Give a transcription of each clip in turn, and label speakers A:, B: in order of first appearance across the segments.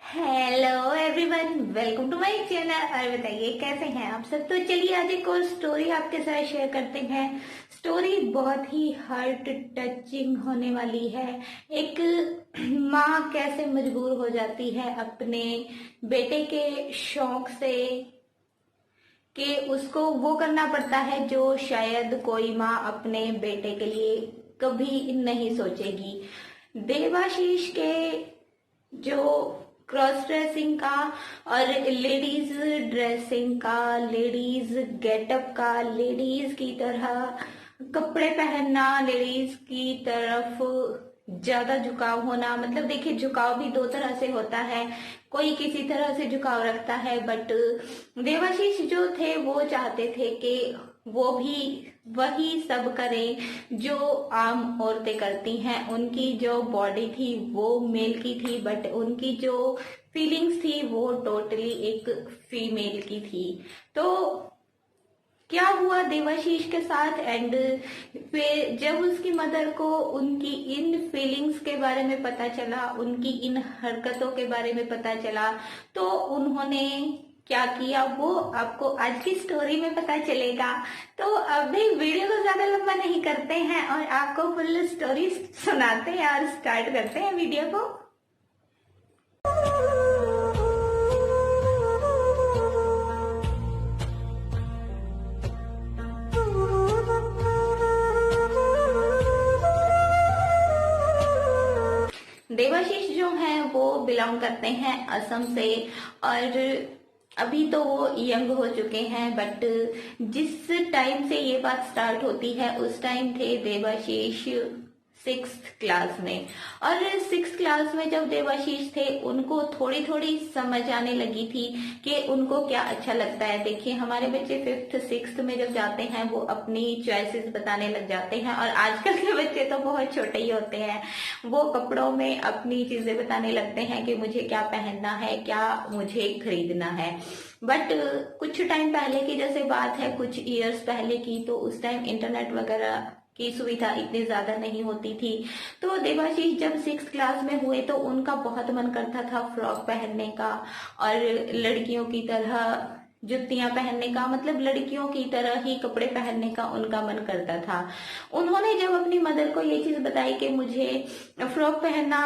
A: Hello everyone, welcome to my channel. और बताइए कैसे हैं आप सब। तो चलिए आज एक और स्टोरी आपके साथ शेयर करते हैं। स्टोरी बहुत ही हार्ट टचिंग होने वाली है। एक माँ कैसे मजबूर हो जाती है अपने बेटे के शौक से कि उसको वो करना पड़ता है जो शायद कोई माँ अपने बेटे के लिए कभी नहीं सोचेगी। देवाशीष के जो क्रॉस ड्रेसिंग का और लेडीज ड्रेसिंग का, लेडीज गेटअप का, लेडीज की तरह कपड़े पहनना, लेडीज की तरफ ज्यादा झुकाव होना। मतलब देखिए, झुकाव भी दो तरह से होता है, कोई किसी तरह से झुकाव रखता है, बट देवाशीष जो थे वो चाहते थे कि वो भी वही सब करें जो आम औरतें करती हैं। उनकी जो बॉडी थी वो मेल की थी, बट उनकी जो फीलिंग्स थी वो टोटली एक फीमेल की थी। तो क्या हुआ देवाशीष के साथ, एंड फिर जब उसकी मदर को उनकी इन फीलिंग्स के बारे में पता चला, उनकी इन हरकतों के बारे में पता चला, तो उन्होंने क्या किया वो आपको आज की स्टोरी में पता चलेगा। तो अभी वीडियो को ज्यादा लंबा नहीं करते हैं और आपको फुल स्टोरी सुनाते हैं और स्टार्ट करते हैं वीडियो को। देवाशीष जो हैं वो बिलोंग करते हैं असम से, और अभी तो वो यंग हो चुके हैं, बट जिस टाइम से ये बात स्टार्ट होती है उस टाइम थे देवाशीष 6th क्लास में। और 6th क्लास में जब देवाशीष थे उनको थोड़ी थोड़ी समझ आने लगी थी कि उनको क्या अच्छा लगता है। देखिए, हमारे बच्चे 5th 6th में जब जाते हैं वो अपनी चॉइसेस बताने लग जाते हैं, और आजकल के बच्चे तो बहुत छोटे ही होते हैं, वो कपड़ों में अपनी चीजें बताने लगते हैं कि मुझे क्या पहनना है, क्या मुझे खरीदना है। बट कुछ टाइम पहले की जैसे बात है, कुछ ईयर्स पहले की, तो उस टाइम इंटरनेट वगैरह की सुविधा इतनी ज्यादा नहीं होती थी। तो देवाशीष जब 6th क्लास में हुए तो उनका बहुत मन करता था फ्रॉक पहनने का और लड़कियों की तरह जुतियां पहनने का, मतलब लड़कियों की तरह ही कपड़े पहनने का उनका मन करता था। उन्होंने जब अपनी मदर को ये चीज बताई कि मुझे फ्रॉक पहनना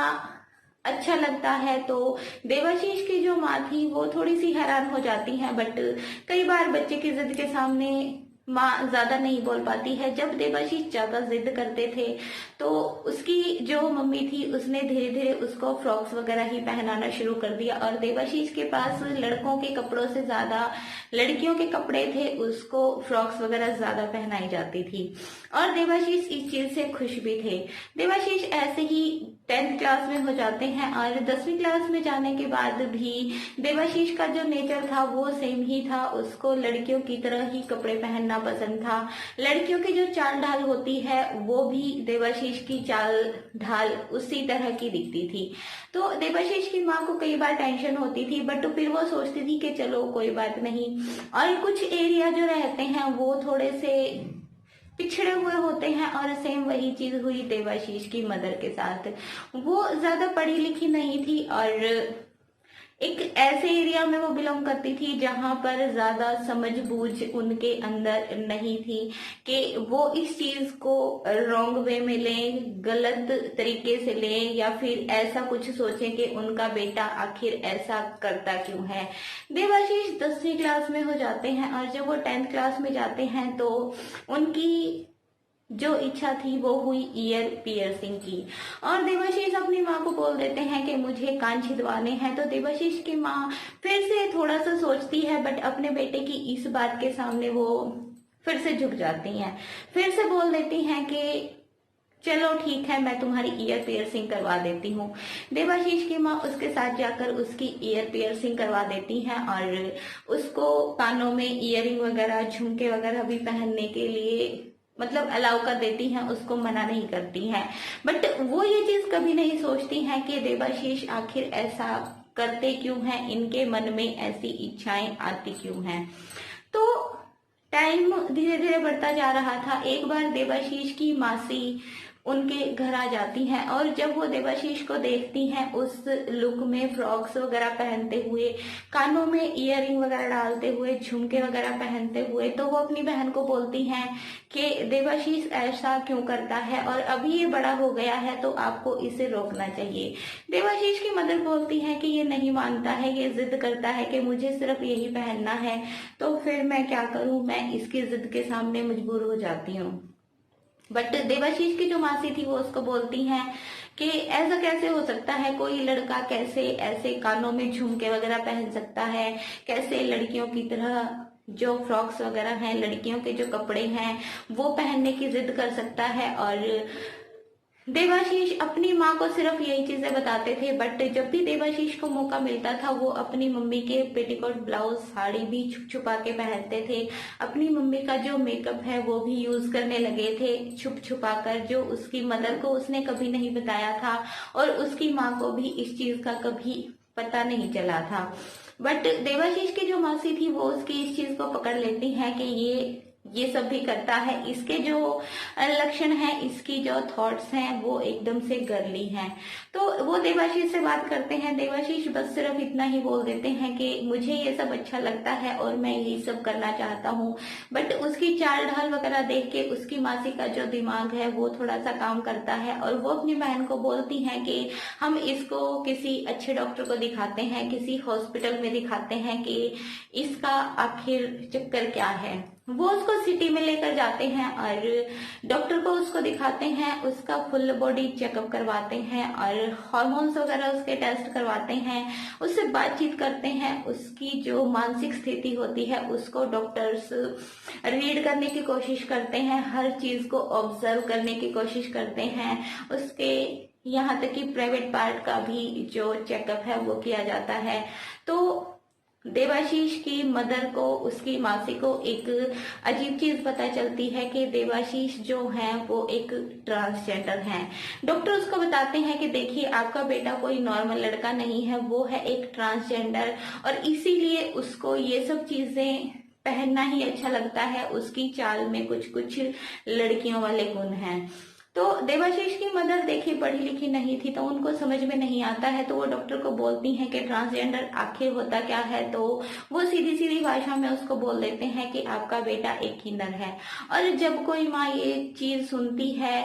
A: अच्छा लगता है, तो देवाशीष की जो माँ थी वो थोड़ी सी हैरान हो जाती हैं। बट कई बार बच्चे की जिद के सामने माँ ज्यादा नहीं बोल पाती है। जब देवाशीष ज्यादा जिद करते थे तो उसकी जो मम्मी थी उसने धीरे धीरे उसको फ्रॉक्स वगैरह ही पहनाना शुरू कर दिया, और देवाशीष के पास लड़कों के कपड़ों से ज्यादा लड़कियों के कपड़े थे, उसको फ्रॉक्स वगैरह ज्यादा पहनाई जाती थी, और देवाशीष इस चीज से खुश भी थे। देवाशीष ऐसे ही 10th क्लास में हो जाते हैं, और 10वीं क्लास में जाने के बाद भी देवाशीष का जो नेचर था वो सेम ही था। उसको लड़कियों की तरह ही कपड़े पहनना पसंद था। लड़कियों की जो चाल ढाल होती है वो भी देवाशीष की चाल ढाल उसी तरह की दिखती थी। तो देवाशीष की माँ को कई बार टेंशन होती थी, बट फिर वो सोचती थी कि चलो कोई बात नहीं। और कुछ एरिया जो रहते हैं वो थोड़े से पिछड़े हुए होते हैं, और सेम वही चीज हुई देवाशीष की मदर के साथ। वो ज्यादा पढ़ी लिखी नहीं थी और एक ऐसे एरिया में वो बिलोंग करती थी जहां पर ज्यादा समझ बूझ उनके अंदर नहीं थी कि वो इस चीज को रॉन्ग वे में लें, गलत तरीके से लें, या फिर ऐसा कुछ सोचें कि उनका बेटा आखिर ऐसा करता क्यों है। देवाशीष 10वीं क्लास में हो जाते हैं, और जब वो 10th क्लास में जाते हैं तो उनकी जो इच्छा थी वो हुई ईयर पियर्सिंग की, और देवाशीष अपनी माँ को बोल देते हैं कि मुझे कान छिदवाने हैं। तो देवाशीष की माँ फिर से थोड़ा सा सोचती है, बट अपने बेटे की इस बात के सामने वो फिर से झुक जाती हैं, फिर से बोल देती हैं कि चलो ठीक है, मैं तुम्हारी ईयर पियर्सिंग करवा देती हूँ। देवाशीष की माँ उसके साथ जाकर उसकी ईयर पियर्सिंग करवा देती हैं, और उसको कानों में इयरिंग वगैरह, झुमके वगैरह भी पहनने के लिए मतलब अलाउ कर देती हैं, उसको मना नहीं करती हैं। बट वो ये चीज कभी नहीं सोचती हैं कि देवाशीष आखिर ऐसा करते क्यों हैं, इनके मन में ऐसी इच्छाएं आती क्यों हैं। तो टाइम धीरे धीरे बढ़ता जा रहा था। एक बार देवाशीष की मासी उनके घर आ जाती हैं। और जब वो देवाशीष को देखती हैं उस लुक में, फ्रॉक्स वगैरह पहनते हुए, कानों में ईयरिंग वगैरह डालते हुए, झुमके वगैरह पहनते हुए, तो वो अपनी बहन को बोलती हैं कि देवाशीष ऐसा क्यों करता है और अभी ये बड़ा हो गया है तो आपको इसे रोकना चाहिए। देवाशीष की मदर बोलती है कि ये नहीं मानता है, ये जिद करता है कि मुझे सिर्फ यही पहनना है, तो फिर मैं क्या करूं, मैं इसकी जिद के सामने मजबूर हो जाती हूँ। बट देवाशीष की जो मासी थी वो उसको बोलती हैं कि ऐसा कैसे हो सकता है, कोई लड़का कैसे ऐसे कानों में झुमके वगैरह पहन सकता है, कैसे लड़कियों की तरह जो फ्रॉक्स वगैरह हैं, लड़कियों के जो कपड़े हैं वो पहनने की जिद कर सकता है। और देवाशीष अपनी माँ को सिर्फ यही चीजें बताते थे, बट जब भी देवाशीष को मौका मिलता था वो अपनी मम्मी के पेटीकोट, ब्लाउज, साड़ी भी छुप छुपा के पहनते थे। अपनी मम्मी का जो मेकअप है वो भी यूज करने लगे थे छुप छुपा कर, जो उसकी मदर को उसने कभी नहीं बताया था और उसकी माँ को भी इस चीज का कभी पता नहीं चला था। बट देवाशीष की जो मासी थी वो उसकी इस चीज को पकड़ लेती है कि ये सब भी करता है, इसके जो लक्षण हैं, इसकी जो थॉट्स हैं वो एकदम से गर्ली हैं। तो वो देवाशीष से बात करते हैं। देवाशीष बस सिर्फ इतना ही बोल देते हैं कि मुझे ये सब अच्छा लगता है और मैं यही सब करना चाहता हूँ। बट उसकी चाल ढाल वगैरह देख के उसकी मासी का जो दिमाग है वो थोड़ा सा काम करता है और वो अपनी बहन को बोलती हैं कि हम इसको किसी अच्छे डॉक्टर को दिखाते हैं, किसी हॉस्पिटल में दिखाते हैं कि इसका आखिर चक्कर क्या है। वो उसको सिटी में लेकर जाते हैं और डॉक्टर को उसको दिखाते हैं, उसका फुल बॉडी चेकअप करवाते हैं और हार्मोन्स वगैरह उसके टेस्ट करवाते हैं, उससे बातचीत करते हैं। उसकी जो मानसिक स्थिति होती है उसको डॉक्टर्स रीड करने की कोशिश करते हैं, हर चीज को ऑब्जर्व करने की कोशिश करते हैं। उसके यहाँ तक कि प्राइवेट पार्ट का भी जो चेकअप है वो किया जाता है। तो देवाशीष की मदर को, उसकी मासी को एक अजीब चीज पता चलती है कि देवाशीष जो है वो एक ट्रांसजेंडर हैं। डॉक्टर उसको बताते हैं कि देखिए आपका बेटा कोई नॉर्मल लड़का नहीं है, वो है एक ट्रांसजेंडर और इसीलिए उसको ये सब चीजें पहनना ही अच्छा लगता है, उसकी चाल में कुछ कुछ लड़कियों वाले गुण हैं। तो देवाशीष की मदर देखिए पढ़ी लिखी नहीं थी तो उनको समझ में नहीं आता है, तो वो डॉक्टर को बोलती हैं कि ट्रांसजेंडर आखिर होता क्या है। तो वो सीधी सीधी भाषा में उसको बोल देते हैं कि आपका बेटा एक किन्नर है। और जब कोई माँ ये चीज सुनती है,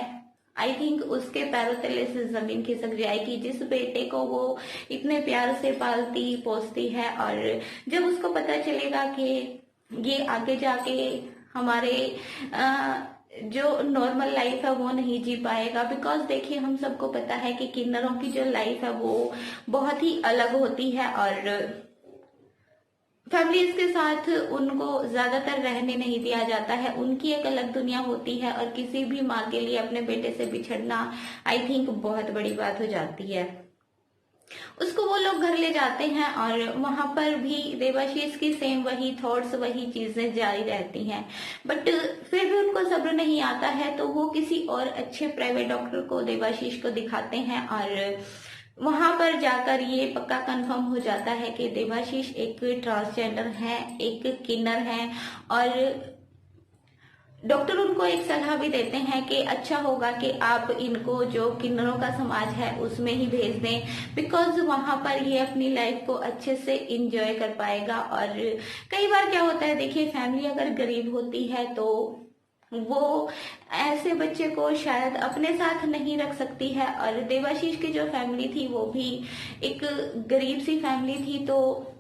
A: आई थिंक उसके पैरों तले से जमीन खिसक जाएगी। जिस बेटे को वो इतने प्यार से पालती पोसती है और जब उसको पता चलेगा कि ये आगे जाके हमारे जो नॉर्मल लाइफ है वो नहीं जी पाएगा। बिकॉज देखिए हम सबको पता है कि किन्नरों की जो लाइफ है वो बहुत ही अलग होती है और फैमिलीज के साथ उनको ज्यादातर रहने नहीं दिया जाता है, उनकी एक अलग दुनिया होती है और किसी भी माँ के लिए अपने बेटे से बिछड़ना आई थिंक बहुत बड़ी बात हो जाती है। उसको वो लोग घर ले जाते हैं और वहां पर भी देवाशीष की सेम वही थॉट्स, वही चीजें जारी रहती हैं। बट फिर भी उनको सब्र नहीं आता है तो वो किसी और अच्छे प्राइवेट डॉक्टर को देवाशीष को दिखाते हैं और वहां पर जाकर ये पक्का कंफर्म हो जाता है कि देवाशीष एक ट्रांसजेंडर है, एक किन्नर है। और डॉक्टर उनको एक सलाह भी देते हैं कि अच्छा होगा कि आप इनको जो किन्नरों का समाज है उसमें ही भेज दें, बिकॉज वहां पर ये अपनी लाइफ को अच्छे से इंजॉय कर पाएगा। और कई बार क्या होता है, देखिए फैमिली अगर गरीब होती है तो वो ऐसे बच्चे को शायद अपने साथ नहीं रख सकती है। और देवाशीष की जो फैमिली थी वो भी एक गरीब सी फैमिली थी, तो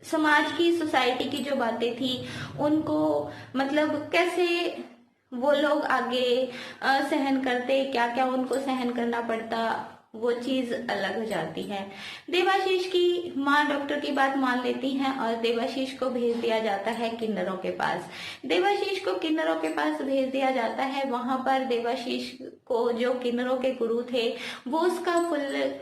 A: समाज की, सोसाइटी की जो बातें थी उनको मतलब कैसे वो लोग आगे सहन करते, क्या क्या उनको सहन करना पड़ता, वो चीज अलग हो जाती है। देवाशीष की माँ डॉक्टर की बात मान लेती हैं और देवाशीष को भेज दिया जाता है किन्नरों के पास। देवाशीष को किन्नरों के पास भेज दिया जाता है। वहां पर देवाशीष को जो किन्नरों के गुरु थे वो उसका फुल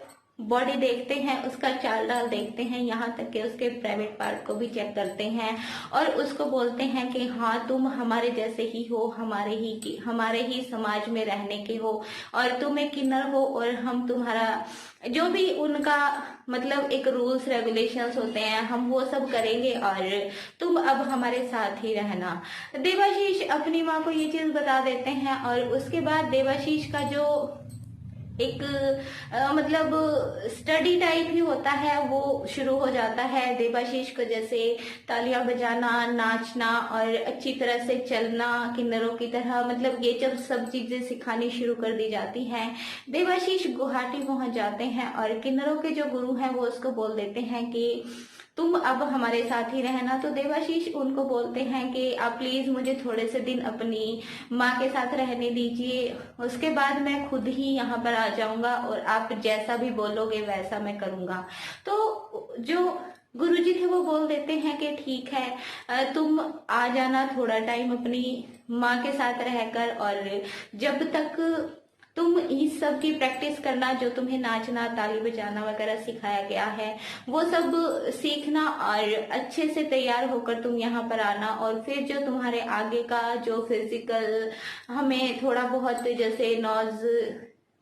A: बॉडी देखते हैं, उसका चाल डाल देखते हैं, यहाँ तक कि उसके प्राइवेट पार्ट को भी चेक करते हैं और उसको बोलते हैं कि हाँ तुम हमारे जैसे ही हो, हमारे ही समाज में रहने के हो और तुम एक किन्नर हो और हम तुम्हारा जो भी उनका मतलब एक रूल्स रेगुलेशंस होते हैं हम वो सब करेंगे और तुम अब हमारे साथ ही रहना। देवाशीष अपनी माँ को ये चीज बता देते हैं और उसके बाद देवाशीष का जो एक मतलब स्टडी टाइप ही होता है वो शुरू हो जाता है। देवाशीष को जैसे तालियां बजाना, नाचना और अच्छी तरह से चलना किन्नरों की तरह, मतलब ये जब सब चीजें सिखानी शुरू कर दी जाती हैं। देवाशीष गुवाहाटी पहुंच जाते हैं और किन्नरों के जो गुरु हैं वो उसको बोल देते हैं कि तुम अब हमारे साथ ही रहना। तो देवाशीष उनको बोलते हैं कि आप प्लीज मुझे थोड़े से दिन अपनी माँ के साथ रहने दीजिए, उसके बाद मैं खुद ही यहाँ पर आ जाऊंगा और आप जैसा भी बोलोगे वैसा मैं करूंगा। तो जो गुरुजी थे वो बोल देते हैं कि ठीक है तुम आ जाना थोड़ा टाइम अपनी माँ के साथ रहकर, और जब तक तुम इस सब की प्रैक्टिस करना, जो तुम्हें नाचना, ताली बजाना वगैरह सिखाया गया है वो सब सीखना और अच्छे से तैयार होकर तुम यहाँ पर आना। और फिर जो तुम्हारे आगे का जो फिजिकल हमें थोड़ा बहुत जैसे नोज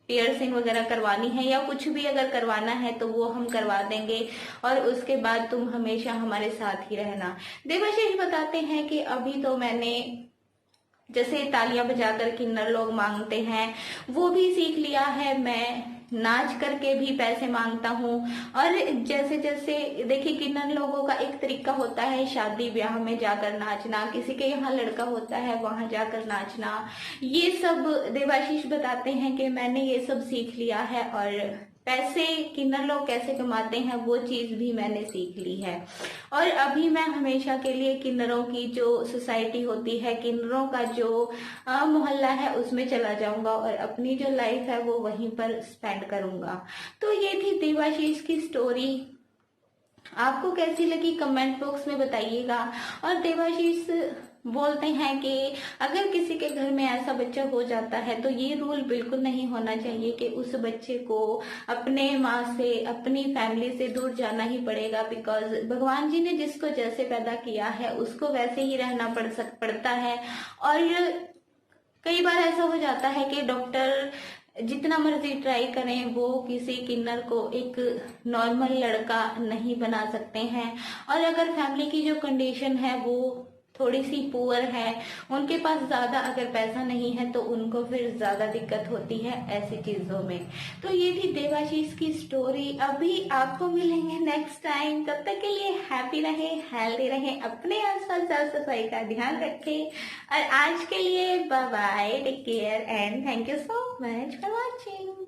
A: पियर्सिंग वगैरह करवानी है या कुछ भी अगर करवाना है तो वो हम करवा देंगे और उसके बाद तुम हमेशा हमारे साथ ही रहना। देवाशीष बताते हैं कि अभी तो मैंने जैसे तालियां बजाकर किन्नर लोग मांगते हैं वो भी सीख लिया है, मैं नाच करके भी पैसे मांगता हूँ। और जैसे जैसे देखिए किन्नर लोगों का एक तरीका होता है शादी ब्याह में जाकर नाचना, किसी के यहाँ लड़का होता है वहां जाकर नाचना, ये सब देवाशीष बताते हैं कि मैंने ये सब सीख लिया है और पैसे किन्नर लोग कैसे कमाते हैं वो चीज भी मैंने सीख ली है। और अभी मैं हमेशा के लिए किन्नरों की जो सोसाइटी होती है, किन्नरों का जो मोहल्ला है उसमें चला जाऊंगा और अपनी जो लाइफ है वो वहीं पर स्पेंड करूंगा। तो ये थी देवाशीष की स्टोरी। आपको कैसी लगी कमेंट बॉक्स में बताइएगा। और देवाशीष बोलते हैं कि अगर किसी के घर में ऐसा बच्चा हो जाता है तो ये रूल बिल्कुल नहीं होना चाहिए कि उस बच्चे को अपने माँ से, अपनी फैमिली से दूर जाना ही पड़ेगा, बिकॉज भगवान जी ने जिसको जैसे पैदा किया है उसको वैसे ही रहना पड़ता है। और कई बार ऐसा हो जाता है कि डॉक्टर जितना मर्जी ट्राई करें वो किसी किन्नर को एक नॉर्मल लड़का नहीं बना सकते हैं। और अगर फैमिली की जो कंडीशन है वो थोड़ी सी पुअर है, उनके पास ज्यादा अगर पैसा नहीं है तो उनको फिर ज्यादा दिक्कत होती है ऐसी चीजों में। तो ये थी देवाशीष की स्टोरी। अभी आपको मिलेंगे नेक्स्ट टाइम, तब तक के लिए हैप्पी रहे, हेल्दी रहे, अपने आसपास साफ सफाई का ध्यान रखें। और आज के लिए bye bye, take care and thank you so much for watching.